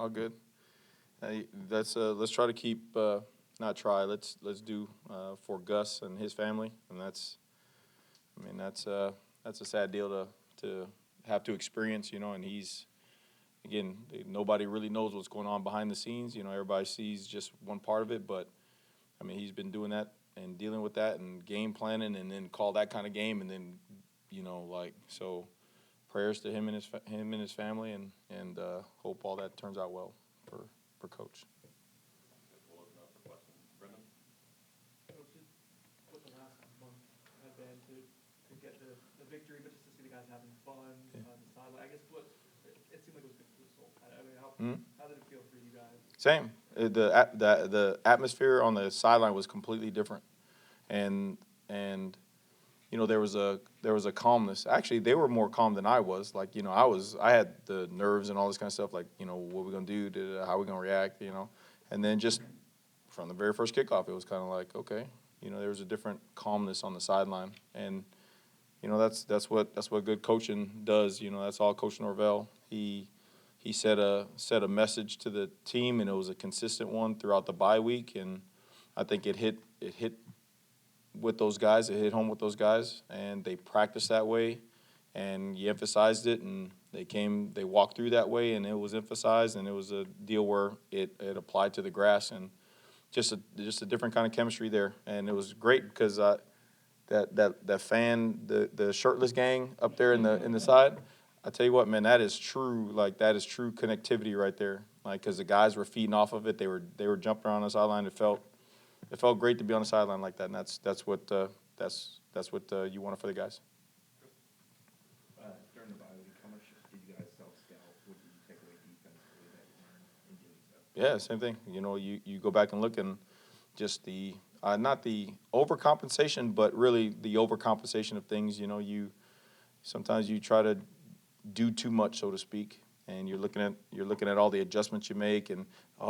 All good. Let's try to keep not try. Let's do for Gus and his family, and that's a sad deal to have to experience, and he's again nobody really knows what's going on behind the scenes. Everybody sees just one part of it, but he's been doing that and dealing with that and game planning, and then call that kind of game, and then so. Prayers to him and his family, and hope all that turns out well for Coach. We'll open up for questions. Brendan? Coach, what the last month had been to get the victory, but just to see the guys having fun on the sideline. I guess it seemed like it was good for the soul. How did it feel for you guys? Same. The atmosphere on the sideline was completely different, and there was a calmness. Actually, they were more calm than I was. I had the nerves and all this kind of stuff. What we're gonna do? How we gonna react? And then just from the very first kickoff, it was kind of like, okay, there was a different calmness on the sideline, and that's what good coaching does. That's all Coach Norvell. He set a message to the team, and it was a consistent one throughout the bye week, and I think it hit with those guys. It hit home with those guys, and they practiced that way, and you emphasized it, and they walked through that way, and it was emphasized, and it was a deal where it applied to the grass, and just a different kind of chemistry there, and it was great because that fan, the shirtless gang up there in the side, I tell you what, man, that is true. That is true connectivity right there. Because the guys were feeding off of it, they were jumping around the sideline. It felt great to be on the sideline like that, and that's what you wanted for the guys. During the bye week, how much did you guys self-scout? What did you take away defensively that you learned in doing so? Yeah, same thing. You go back and look, and just the not the overcompensation, but really the overcompensation of things. Sometimes you try to do too much, so to speak, and you're looking at all the adjustments you make, and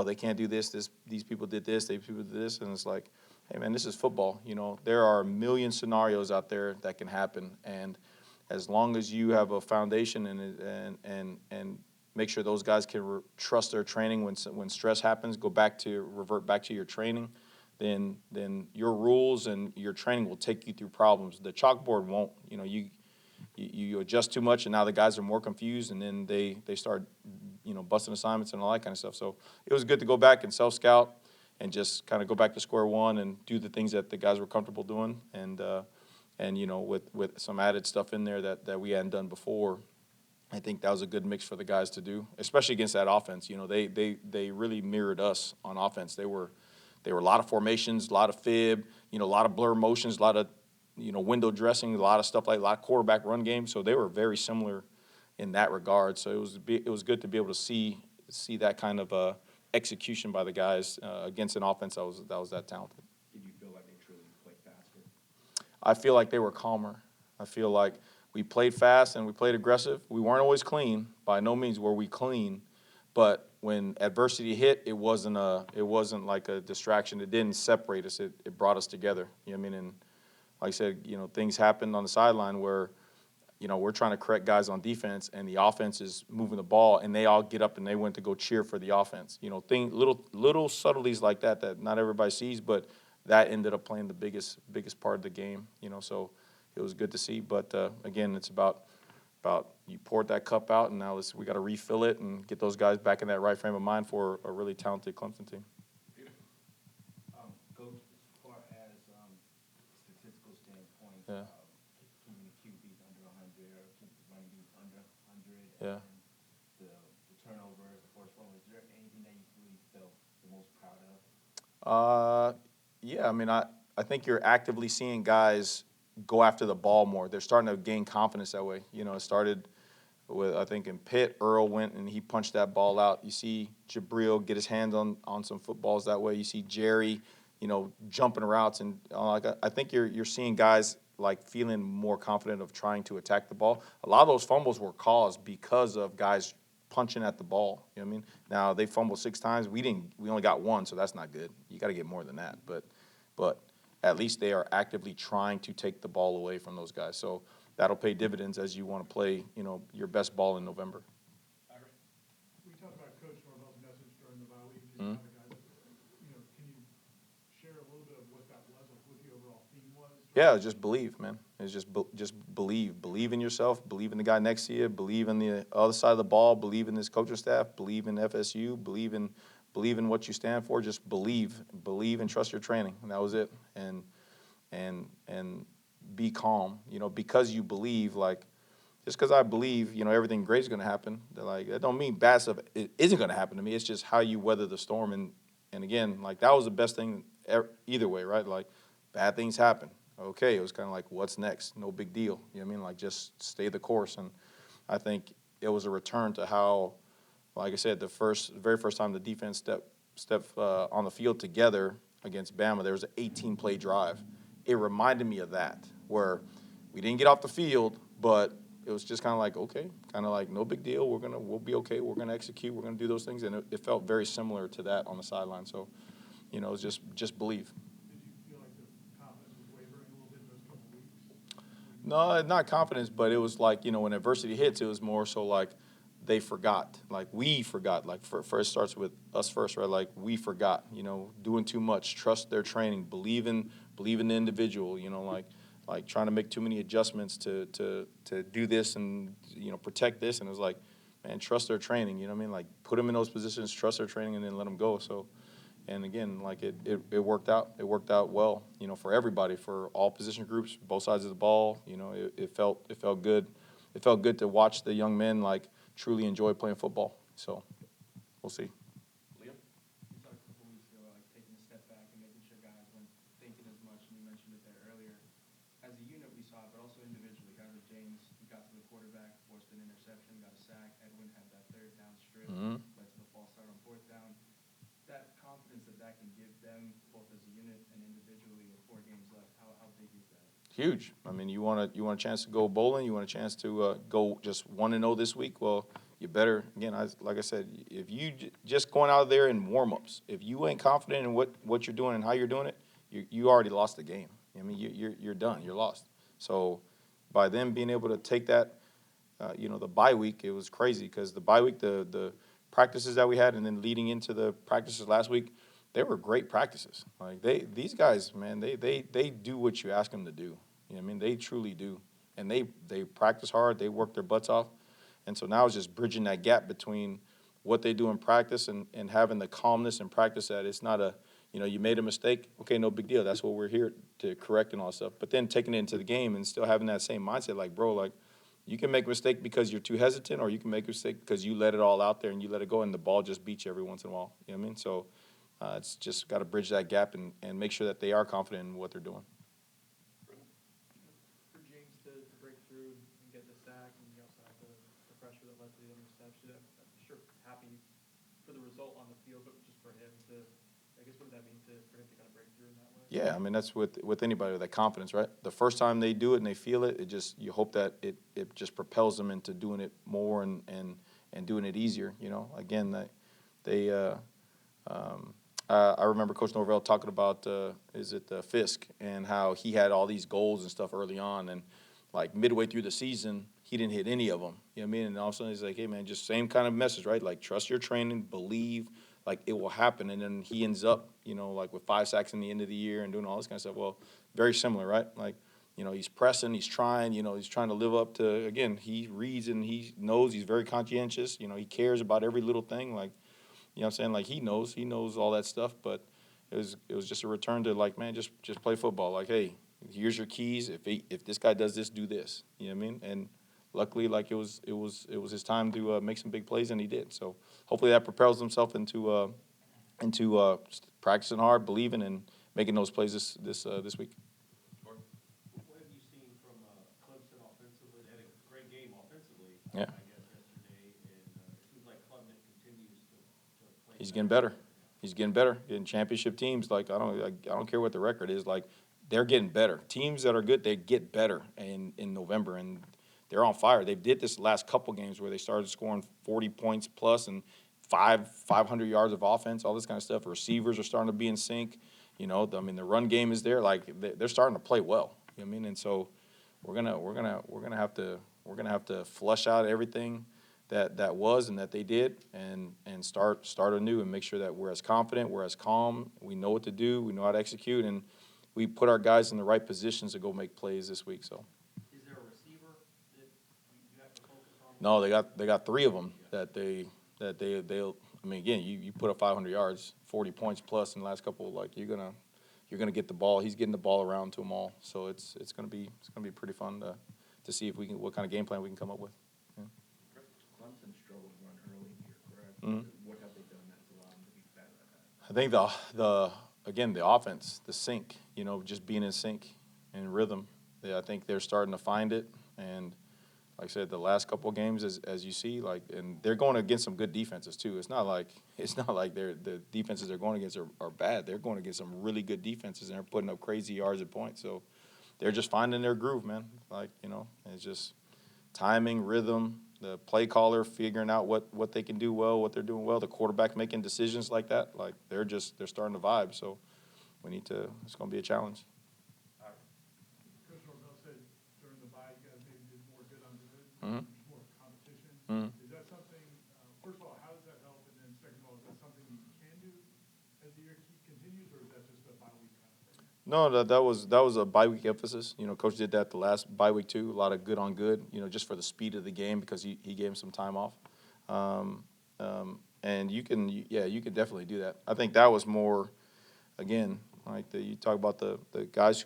they can't do this. These people did this. These people did this, and it's like, hey man, this is football. There are a million scenarios out there that can happen, and as long as you have a foundation and make sure those guys can trust their training when stress happens, revert back to your training, then your rules and your training will take you through problems. The chalkboard won't. You adjust too much, and now the guys are more confused, and then they start, busting assignments and all that kind of stuff. So it was good to go back and self-scout and just kind of go back to square one and do the things that the guys were comfortable doing, and with some added stuff in there that we hadn't done before. I think that was a good mix for the guys to do, especially against that offense. They really mirrored us on offense. They were a lot of formations, a lot of fib, a lot of blur motions, a lot of window dressing, a lot of stuff a lot of quarterback run game. So they were very similar in that regard. So it was good to be able to see that kind of execution by the guys against an offense that was that talented. Did you feel like they truly played faster? I feel like they were calmer. I feel like we played fast and we played aggressive. We weren't always clean. By no means were we clean, but when adversity hit, it wasn't like a distraction. It didn't separate us. It brought us together. And like I said, things happened on the sideline where, we're trying to correct guys on defense, and the offense is moving the ball, and they all get up and they went to go cheer for the offense. Little subtleties like that not everybody sees, but that ended up playing the biggest part of the game. So it was good to see. But again, it's about you poured that cup out, and now we got to refill it and get those guys back in that right frame of mind for a really talented Clemson team. Coach, as far as statistical standpoint, Yeah. keeping the QBs under 100 or keeping the running backs under 100, Yeah. and the turnovers, the forced fumbles, is there anything that you really felt the most proud of? Yeah. I think you're actively seeing guys go after the ball more. They're starting to gain confidence that way. It started with, I think, in Pitt, Earl went and he punched that ball out. You see Jabril get his hands on some footballs that way. You see Jerry, jumping routes, and I think you're seeing guys feeling more confident of trying to attack the ball. A lot of those fumbles were caused because of guys punching at the ball. You know what I mean? Now they fumbled 6 times. We only got 1, so that's not good. You got to get more than that. But at least they are actively trying to take the ball away from those guys. So that'll pay dividends as you want to play, your best ball in November. We talked about Coach Norvell's Yeah, just believe, man. It's just believe. Believe in yourself. Believe in the guy next to you. Believe in the other side of the ball. Believe in this coaching staff. Believe in FSU. Believe in what you stand for. Just believe. Believe and trust your training. And that was it. And be calm. You know, because you believe, like, just because I believe, you know, everything great is going to happen, like, that don't mean bad stuff it isn't going to happen to me. It's just how you weather the storm. And again, like, that was the best thing either way, right? Like, bad things happen. Okay, it was kind of like, what's next? No big deal. You know what I mean? Like, just stay the course. And I think it was a return to how, like I said, very first time the defense stepped on the field together against Bama, there was an 18-play drive. It reminded me of that, where we didn't get off the field, but it was just kind of like, okay, kind of like, no big deal. We'll be okay. We're gonna execute. We're gonna do those things, and it felt very similar to that on the sideline. So, you know, it's just believe. Did you feel like the confidence was wavering a little bit in those couple weeks? No, not confidence, but it was like, you know, when adversity hits, it was more so like they forgot. Like, we forgot. Like, first starts with us first, right? Like, we forgot, you know, doing too much, trust their training, believe in the individual, you know, like trying to make too many adjustments to do this and, you know, protect this. And it was like, man, trust their training, you know what I mean? Like, put them in those positions, trust their training, and then let them go. So, and again, like, it worked out. It worked out well, you know, for everybody, for all position groups, both sides of the ball. You know, it felt good. It felt good to watch the young men, like, truly enjoy playing football. So, we'll see. Liam? You talked a couple weeks ago about, like, taking a step back and making sure guys weren't thinking as much, and you mentioned it there earlier. As a unit, we saw it, but also individually. Guys like James, he got to the quarterback, forced an interception, got a sack. Edwin had that third down strip, led to the false start on fourth down. That confidence that can give them, both as a unit and individually, with 4 games left, how big is that? Huge. I mean, you want a chance to go bowling. You want a chance to go just 1-0 this week. Well, you better, again, like I said, if you just going out there in warm-ups, if you ain't confident in what you're doing and how you're doing it, you already lost the game. I mean, you're done. You're lost. So by them being able to take that, you know, the bye week, it was crazy because the bye week, the practices that we had, and then leading into the practices last week, they were great practices. Like, these guys, man, they do what you ask them to do. You know what I mean? They truly do. And they practice hard. They work their butts off. And so now it's just bridging that gap between what they do in practice and having the calmness in practice that it's not you know, you made a mistake. Okay, no big deal. That's what we're here to correct and all that stuff. But then taking it into the game and still having that same mindset, like, bro, like, you can make a mistake because you're too hesitant, or you can make a mistake because you let it all out there and you let it go, and the ball just beats you every once in a while. You know what I mean? So it's just got to bridge that gap and make sure that they are confident in what they're doing. For James to break through and get the sack, and you also have the pressure that led to the interception, I'm sure happy for the result on the field, but just for him to, I guess, what does that mean for him to kind of break through in that way? Yeah, I mean, that's with anybody with that confidence, right? The first time they do it and they feel it, you hope that it just propels them into doing it more and doing it easier. You know, again, I remember Coach Norvell talking about Fisk and how he had all these goals and stuff early on, and like midway through the season, he didn't hit any of them. You know what I mean? And all of a sudden he's like, hey man, just same kind of message, right? Like, trust your training, believe. Like, it will happen. And then he ends up, you know, like with 5 sacks in the end of the year and doing all this kind of stuff. Well, very similar, right? Like, you know, he's pressing, he's trying, you know, he's trying to live up to, again, he reads and he knows, he's very conscientious. You know, he cares about every little thing. Like, you know what I'm saying? Like, he knows all that stuff. But it was just a return to, like, man, just play football. Like, hey, here's your keys. If this guy does this, do this. You know what I mean? And luckily, like, it was his time to make some big plays, and he did. So hopefully that propels himself into practicing hard, believing, and making those plays this week. What have you seen from Clemson offensively? They had a great game offensively, Yeah. I guess, yesterday, and it seems like Clemson continues to play. He's getting better. He's getting better. Getting championship teams, like, I don't care what the record is. Like, they're getting better. Teams that are good, they get better in November, and they're on fire. They did this last couple games where they started scoring 40 points plus and 500 yards of offense, all this kind of stuff. Receivers are starting to be in sync. You know, I mean, the run game is there. Like, they're starting to play well. You know what I mean? And so we're gonna have to flush out everything that was and that they did, and start anew and make sure that we're as confident, we're as calm, we know what to do, we know how to execute, and we put our guys in the right positions to go make plays this week. So. Is there a receiver that you have to focus on? No, they got three of them that they'll. I mean, again, you put up 500 yards, 40 points plus in the last couple. Like you're gonna get the ball. He's getting the ball around to them all. So it's gonna be pretty fun to see if we can what kind of game plan we can come up with. Yeah. Clemson struggled to run early in here, correct? Mm-hmm. What have they done that's allowed them to be better at that? I think the offense, the sync, just being in sync and rhythm. I think they're starting to find it, and like I said, the last couple of games, as you see, and they're going against some good defenses too. It's not like the defenses they're going against are bad. They're going against some really good defenses, and they're putting up crazy yards and points. So they're just finding their groove, man. It's just timing, rhythm, the play caller figuring out what they can do well, what they're doing well, the quarterback making decisions like that. Like they're starting to vibe. So it's going to be a challenge. Coach Norvell said during the bye, you guys maybe did more good on good, Mhm. more competition. Mhm. Is that something, first of all, how does that help? And then second of all, is that something you can do as the year continues, or is that just a bye week kind of thing? No, that was a bye week emphasis. Coach did that the last bye week too. A lot of good on good. Just for the speed of the game because he gave him some time off. And you can definitely do that. I think that was more, again, like you talk about the guys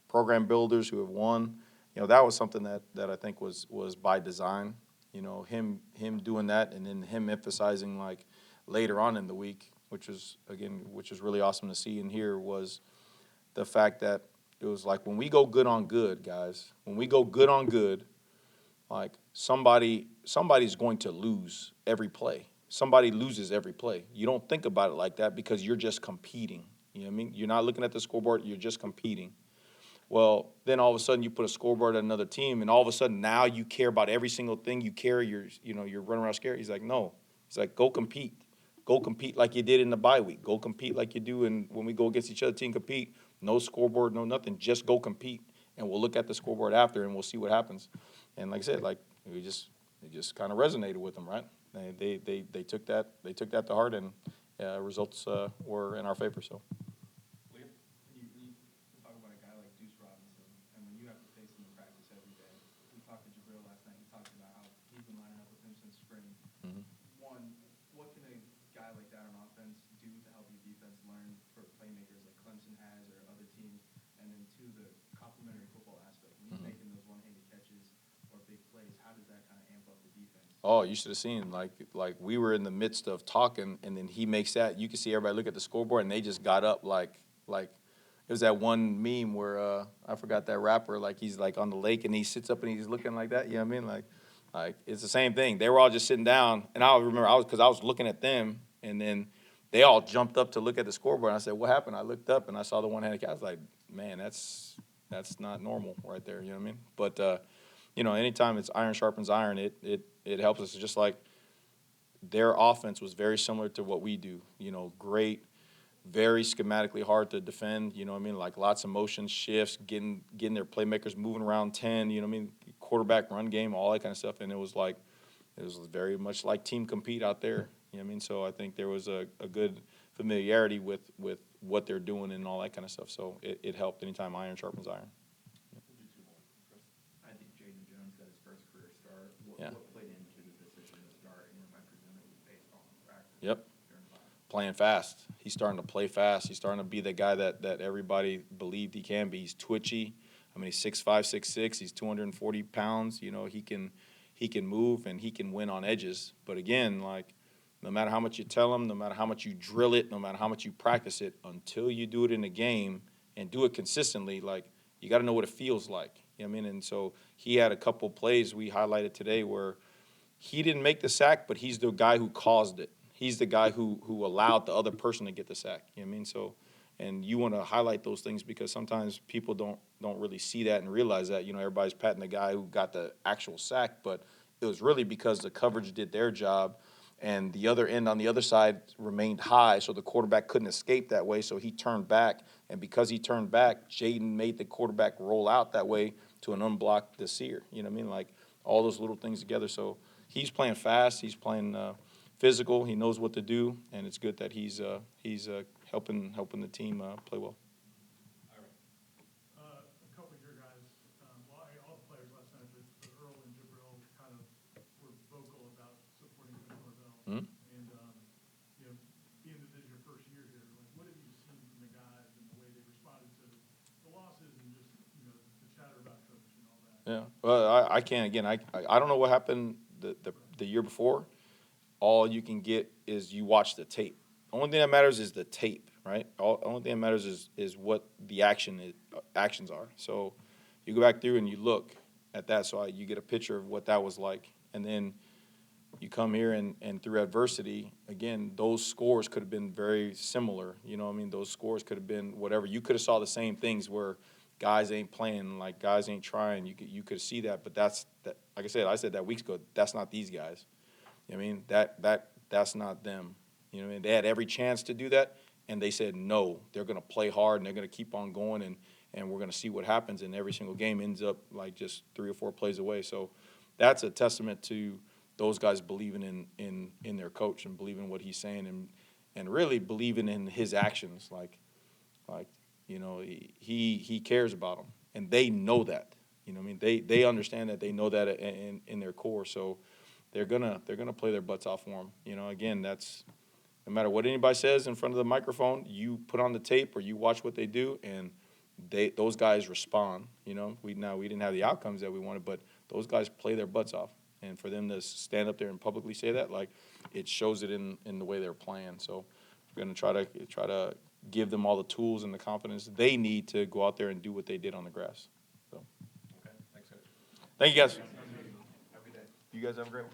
program builders who have won. That was something that I think was by design. Him doing that and then him emphasizing like later on in the week, which was really awesome to see and hear was the fact that it was like when we go good on good, guys, when we go good on good, like somebody's going to lose every play. Somebody loses every play. You don't think about it like that because you're just competing. You know what I mean? You're not looking at the scoreboard, you're just competing. Well, then all of a sudden you put a scoreboard at another team, and all of a sudden now you care about every single thing you care. You're running around scared. He's like, no. He's like, go compete. Go compete like you did in the bye week. Go compete like you do when we go against each other, team compete. No scoreboard, no nothing. Just go compete, and we'll look at the scoreboard after, and we'll see what happens. And like I said, it just kind of resonated with them, right? They took that to heart, and results were in our favor. So. When you talk about a guy like Deuce Robinson, and when you have to face him in practice every day, we talked to Jabril last night. He talked about how he's been lining up with him since spring. Mm-hmm. One, what can a guy like that on offense do to help your defense learn for playmakers like Clemson has or other teams? And then two, the complementary football aspect. When he's making those one-handed catches or big plays, how does that kind of amp up the defense? Oh, you should have seen like we were in the midst of talking, and then he makes that. You can see everybody look at the scoreboard, and they just got up like it was that one meme where I forgot that rapper, like he's like on the lake and he sits up and he's looking like that. You know what I mean? Like it's the same thing. They were all just sitting down, and I remember I was looking at them, and then they all jumped up to look at the scoreboard. And I said, "What happened?" I looked up and I saw the one-handed catch. I was like, "Man, that's not normal right there." You know what I mean? But anytime it's iron sharpens iron, it helps us. It's just like their offense was very similar to what we do. Great, very schematically hard to defend. You know what I mean? Like lots of motion shifts, getting their playmakers moving around 10. You know what I mean? Quarterback run game, all that kind of stuff. And it was very much like team compete out there. You know what I mean? So I think there was a good familiarity with what they're doing and all that kind of stuff. So it helped anytime iron sharpens iron. We'll do two more. Chris, I think Jaden Jones got his first career start. Yeah. What played into the decision to start? I presume it was based on practice. Yep. During the bye. Playing fast. He's starting to play fast. He's starting to be the guy that everybody believed he can be. He's twitchy. I mean, he's 6'5", 6'6". He's 240 pounds. He can move and he can win on edges. But again, no matter how much you tell him, no matter how much you drill it, no matter how much you practice it, until you do it in a game and do it consistently, you got to know what it feels like. You know what I mean? And so he had a couple plays we highlighted today where he didn't make the sack, but he's the guy who caused it. He's the guy who allowed the other person to get the sack. You know what I mean? So, and you want to highlight those things because sometimes people don't really see that and realize that. Everybody's patting the guy who got the actual sack, but it was really because the coverage did their job, and the other end on the other side remained high, so the quarterback couldn't escape that way. So he turned back, and because he turned back, Jaden made the quarterback roll out that way to an unblocked Desir. You know what I mean? All those little things together. So he's playing fast. He's playing physical. He knows what to do, and it's good that he's helping the team play well. All right. Yeah, well, I can't, again, I don't know what happened the year before. All you can get is you watch the tape. Only thing that matters is the tape, right? Only thing that matters is what the actions are. So you go back through and you look at that, so you get a picture of what that was like. And then you come here and through adversity, again, those scores could have been very similar. You know what I mean? Those scores could have been whatever. You could have saw the same things where guys ain't playing, like guys ain't trying. You could see that, but that's that. Like I said that weeks ago. That's not these guys. You know what I mean? That's not them. You know what I mean? They had every chance to do that, and they said no. They're going to play hard, and they're going to keep on going, and we're going to see what happens. And every single game ends up like just 3 or 4 plays away. So that's a testament to those guys believing in their coach and believing what he's saying and really believing in his actions. Like you know, he cares about them, and they know that. You know what I mean? They understand that. They know that in their core. So they're gonna play their butts off for him. You know, again, that's no matter what anybody says in front of the microphone, you put on the tape or you watch what they do, and those guys respond. You know, we didn't have the outcomes that we wanted, but those guys play their butts off, and for them to stand up there and publicly say that, like, it shows it in the way they're playing. So we're gonna try to give them all the tools and the confidence they need to go out there and do what they did on the grass. So Okay, thanks, Coach. thank you guys. Have a good day. You guys have a great one.